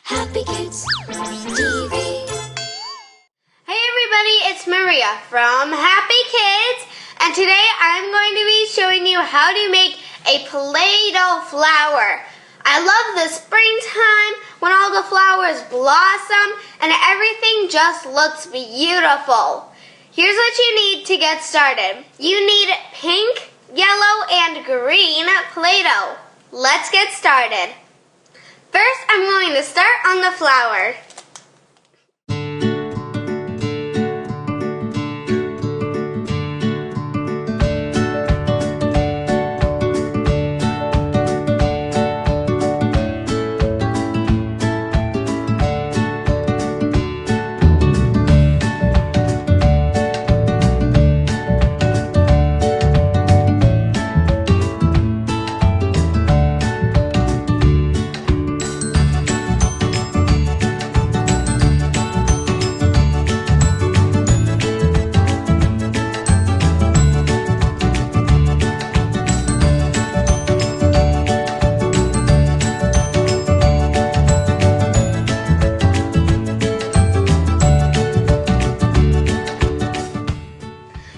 Happykids TV. Hey everybody, it's Maria from Happykids, and today I'm going to be showing you how to make a Play-Doh flower. I love the springtime when all the flowers blossom and everything just looks beautiful. Here's what you need to get started. You need pink, yellow, and green Play-Doh. Let's get started. First, I'm going to start on the flower.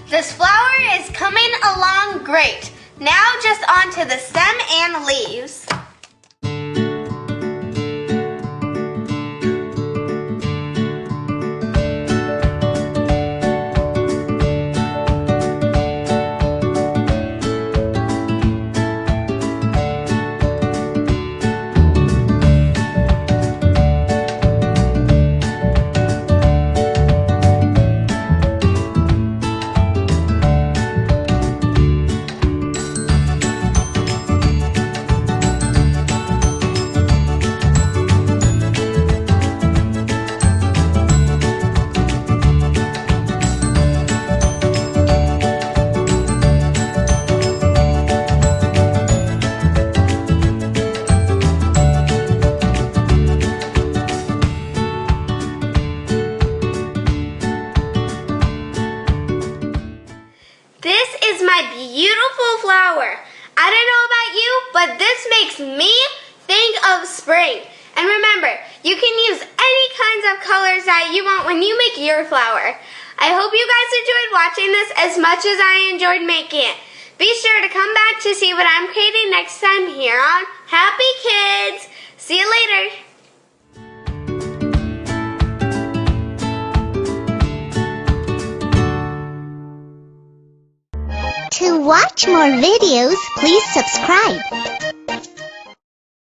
This flower is coming along great. Now just onto the stem and leaves. This is my beautiful flower. I don't know about you, but this makes me think of spring. And remember, you can use any kinds of colors that you want when you make your flower. I hope you guys enjoyed watching this as much as I enjoyed making it. Be sure to come back to see what I'm creating next time here on Happykids. See you later. To watch more videos, please subscribe.